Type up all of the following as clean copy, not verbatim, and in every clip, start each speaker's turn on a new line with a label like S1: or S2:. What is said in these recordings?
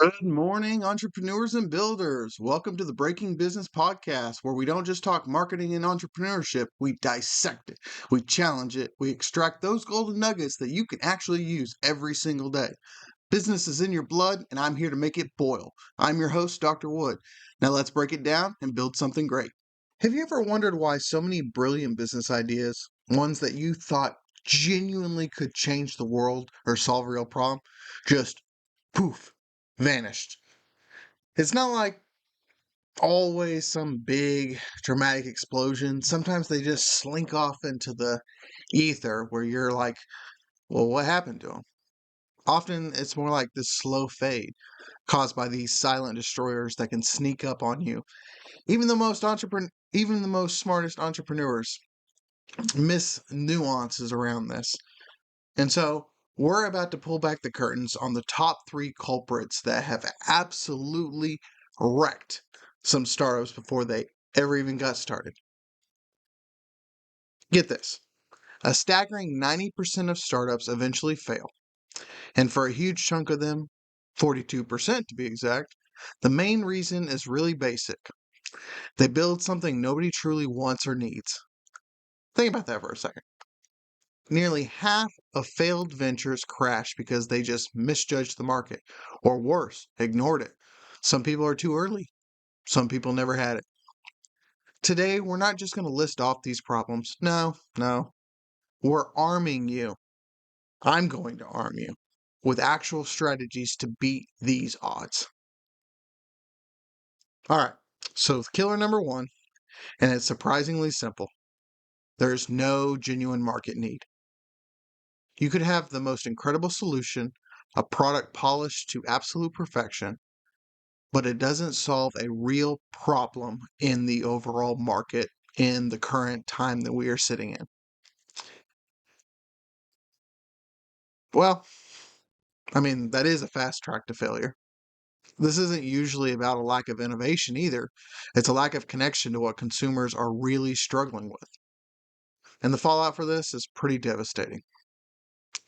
S1: Good morning, entrepreneurs and builders. Welcome to the Breaking Business Podcast, where we don't just talk marketing and entrepreneurship, we dissect it, we challenge it, we extract those golden nuggets that you can actually use every single day. Business is in your blood, and I'm here to make it boil. I'm your host, Dr. Wood. Now let's break it down and build something great. Have you ever wondered why so many brilliant business ideas, ones that you thought genuinely could change the world or solve a real problem, just poof, vanished? It's not like always some big dramatic explosion. Sometimes they just slink off into the ether where you're like, well, what happened to them? Often it's more like this slow fade caused by these silent destroyers that can sneak up on you. Even the most smartest entrepreneurs miss nuances around this. And so we're about to pull back the curtains on the top three culprits that have absolutely wrecked some startups before they ever even got started. Get this, a staggering 90% of startups eventually fail. And for a huge chunk of them, 42% to be exact, the main reason is really basic. They build something nobody truly wants or needs. Think about that for a second. Nearly half of failed ventures crash because they just misjudged the market, or worse, ignored it. Some people are too early. Some people never had it. Today, we're not just going to list off these problems. No. We're arming you. I'm going to arm you with actual strategies to beat these odds. All right. So, killer number one, and it's surprisingly simple. There's no genuine market need. You could have the most incredible solution, a product polished to absolute perfection, but it doesn't solve a real problem in the overall market in the current time that we are sitting in. Well, that is a fast track to failure. This isn't usually about a lack of innovation either. It's a lack of connection to what consumers are really struggling with. And the fallout for this is pretty devastating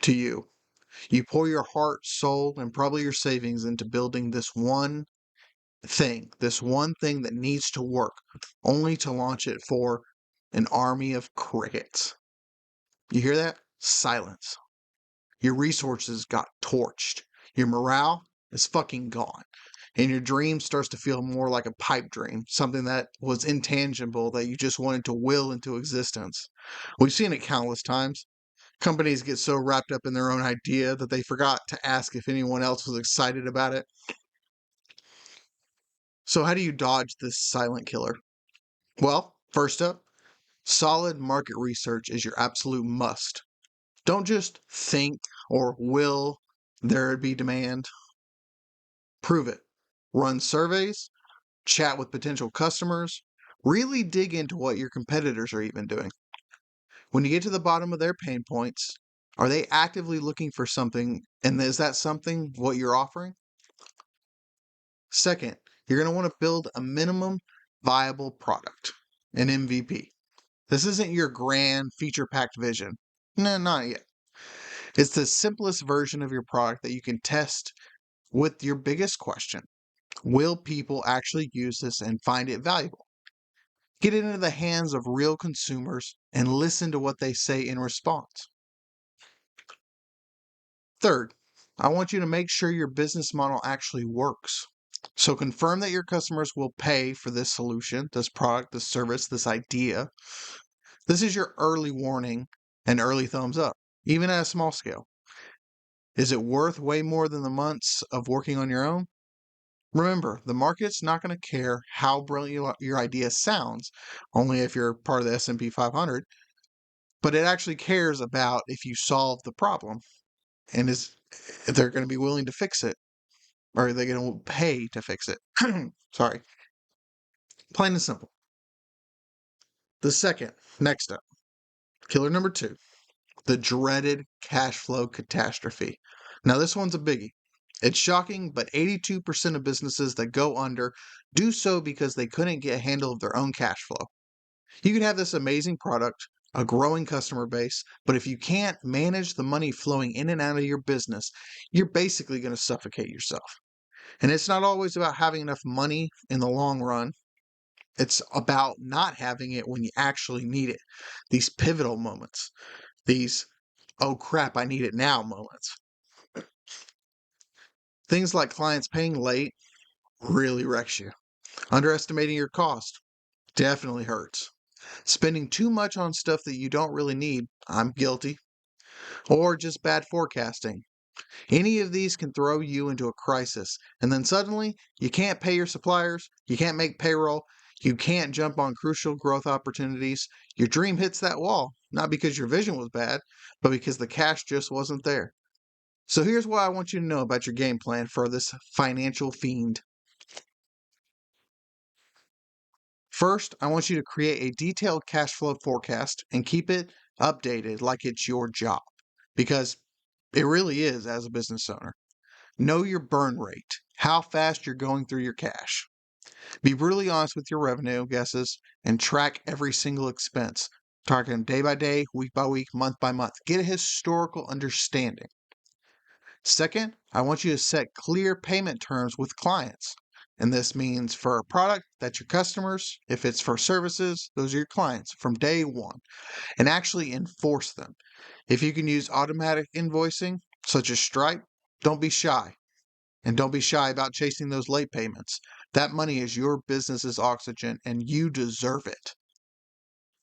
S1: to you. You pour your heart, soul, and probably your savings into building this one thing that needs to work, only to launch it for an army of crickets. You hear that? Silence. Your resources got torched. Your morale is fucking gone. And your dream starts to feel more like a pipe dream, something that was intangible that you just wanted to will into existence. We've seen it countless times. Companies get so wrapped up in their own idea that they forgot to ask if anyone else was excited about it. So, how do you dodge this silent killer? Well, first up, solid market research is your absolute must. Don't just think or will there be demand. Prove it. Run surveys, chat with potential customers, really dig into what your competitors are even doing. When you get to the bottom of their pain points, are they actively looking for something? And is that something what you're offering? Second, you're going to want to build a minimum viable product, an MVP. This isn't your grand feature packed vision. No, not yet. It's the simplest version of your product that you can test with your biggest question. Will people actually use this and find it valuable? Get it into the hands of real consumers and listen to what they say in response. Third, I want you to make sure your business model actually works. So confirm that your customers will pay for this solution, this product, this service, this idea. This is your early warning and early thumbs up, even at a small scale. Is it worth way more than the months of working on your own? Remember, the market's not going to care how brilliant your idea sounds, only if you're part of the S&P 500, but it actually cares about if you solve the problem and if they're going to be willing to fix it, or are they going to pay to fix it? Sorry. Plain and simple. The second, next up, killer number two, the dreaded cash flow catastrophe. Now, this one's a biggie. It's shocking, but 82% of businesses that go under do so because they couldn't get a handle of their own cash flow. You can have this amazing product, a growing customer base, but if you can't manage the money flowing in and out of your business, you're basically going to suffocate yourself. And it's not always about having enough money in the long run. It's about not having it when you actually need it. These pivotal moments, these, oh crap, I need it now moments. Things like clients paying late really wrecks you. Underestimating your cost definitely hurts. Spending too much on stuff that you don't really need, I'm guilty. Or just bad forecasting. Any of these can throw you into a crisis, and then suddenly you can't pay your suppliers, you can't make payroll, you can't jump on crucial growth opportunities. Your dream hits that wall, not because your vision was bad, but because the cash just wasn't there. So here's what I want you to know about your game plan for this financial fiend. First, I want you to create a detailed cash flow forecast and keep it updated like it's your job, because it really is as a business owner. Know your burn rate, how fast you're going through your cash. Be brutally honest with your revenue guesses and track every single expense. Target day by day, week by week, month by month. Get a historical understanding. Second, I want you to set clear payment terms with clients. And this means for a product, that's your customers. If it's for services, those are your clients from day one. And actually enforce them. If you can use automatic invoicing, such as Stripe, don't be shy. And don't be shy about chasing those late payments. That money is your business's oxygen, and you deserve it.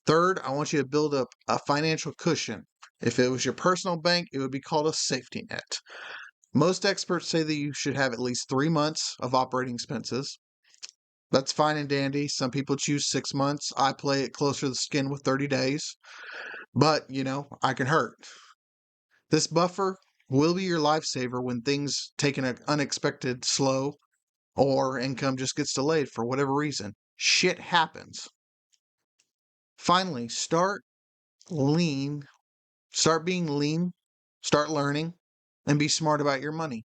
S1: Third, I want you to build up a financial cushion. If it was your personal bank, it would be called a safety net. Most experts say that you should have at least 3 months of operating expenses. That's fine and dandy. Some people choose 6 months. I play it closer to the skin with 30 days. But, I can hurt. This buffer will be your lifesaver when things take an unexpected slow or income just gets delayed for whatever reason. Shit happens. Finally, lean, start being lean, start learning, and be smart about your money.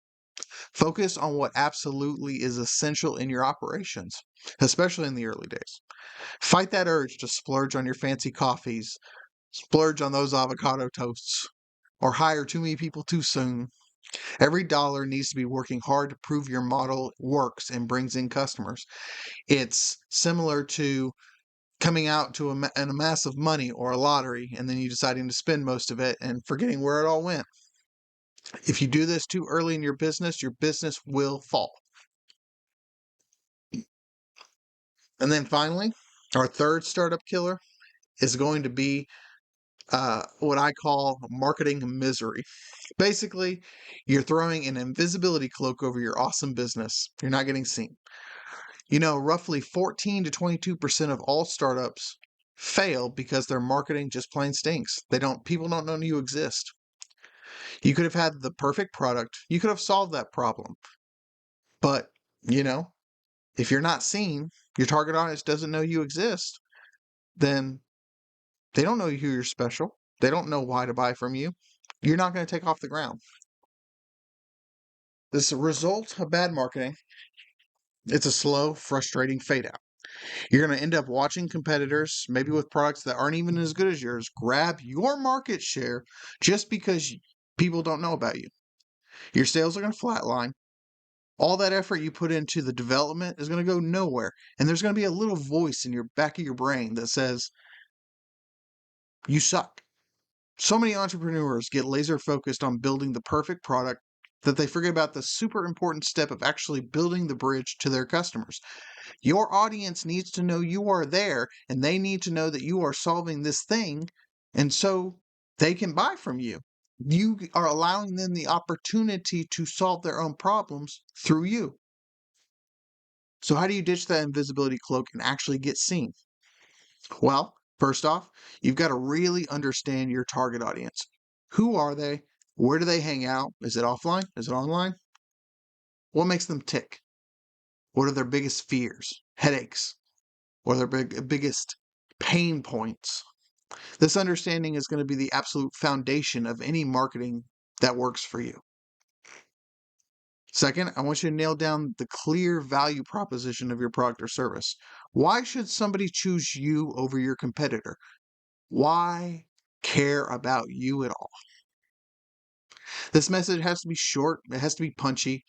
S1: Focus on what absolutely is essential in your operations, especially in the early days. Fight that urge to splurge on your fancy coffees, splurge on those avocado toasts, or hire too many people too soon. Every dollar needs to be working hard to prove your model works and brings in customers. It's similar to coming out to a mass of money or a lottery and then you deciding to spend most of it and forgetting where it all went. If you do this too early in your business will fall. And then finally, our third startup killer is going to be what I call marketing misery. Basically, you're throwing an invisibility cloak over your awesome business. You're not getting seen. Roughly 14 to 22% of all startups fail because their marketing just plain stinks. People don't know you exist. You could have had the perfect product. You could have solved that problem. But, if you're not seen, your target audience doesn't know you exist, then they don't know you're special. They don't know why to buy from you. You're not going to take off the ground. This result of bad marketing, it's a slow, frustrating fade out. You're going to end up watching competitors, maybe with products that aren't even as good as yours, grab your market share just because people don't know about you. Your sales are going to flatline. All that effort you put into the development is going to go nowhere. And there's going to be a little voice in your back of your brain that says, you suck. So many entrepreneurs get laser focused on building the perfect product that they forget about the super important step of actually building the bridge to their customers. Your audience needs to know you are there, and they need to know that you are solving this thing, and so they can buy from you. You are allowing them the opportunity to solve their own problems through you. So how do you ditch that invisibility cloak and actually get seen? Well, first off, you've got to really understand your target audience. Who are they? Where do they hang out? Is it offline? Is it online? What makes them tick? What are their biggest fears, headaches, or their biggest pain points? This understanding is going to be the absolute foundation of any marketing that works for you. Second, I want you to nail down the clear value proposition of your product or service. Why should somebody choose you over your competitor? Why care about you at all? This message has to be short, it has to be punchy,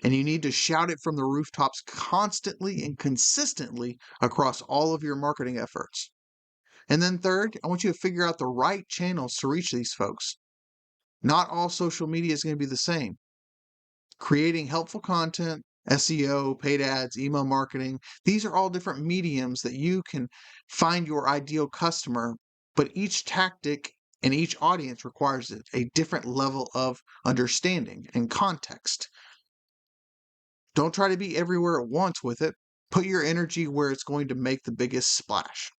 S1: And you need to shout it from the rooftops constantly and consistently across all of your marketing efforts. And then third, I want you to figure out the right channels to reach these folks. Not all social media is going to be the same. Creating helpful content, SEO, paid ads, email marketing, these are all different mediums that you can find your ideal customer, but each tactic and each audience requires a different level of understanding and context. Don't try to be everywhere at once with it. Put your energy where it's going to make the biggest splash.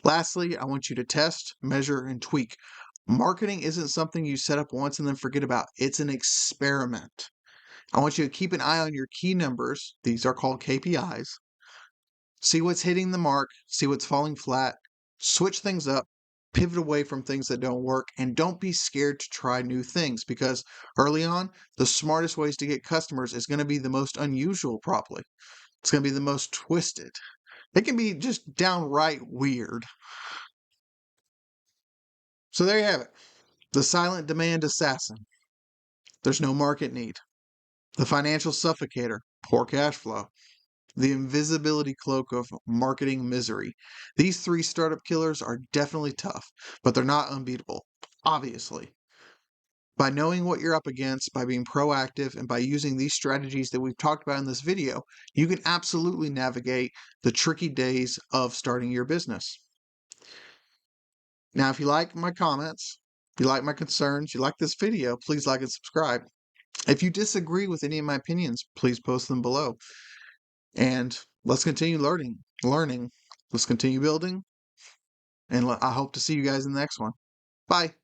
S1: Lastly, I want you to test, measure, and tweak. Marketing isn't something you set up once and then forget about. It's an experiment. I want you to keep an eye on your key numbers. These are called KPIs. See what's hitting the mark, see what's falling flat, switch things up, pivot away from things that don't work, and don't be scared to try new things because early on, the smartest ways to get customers is going to be the most unusual, probably. It's going to be the most twisted. It can be just downright weird. So there you have it. The silent demand assassin. There's no market need. The financial suffocator. Poor cash flow. The invisibility cloak of marketing misery. These three startup killers are definitely tough, but they're not unbeatable, obviously. By knowing what you're up against, by being proactive, and by using these strategies that we've talked about in this video, you can absolutely navigate the tricky days of starting your business. Now, if you like my comments, you like my concerns, you like this video, please like and subscribe. If you disagree with any of my opinions, please post them below. And let's continue learning. Let's continue building. And I hope to see you guys in the next one. Bye.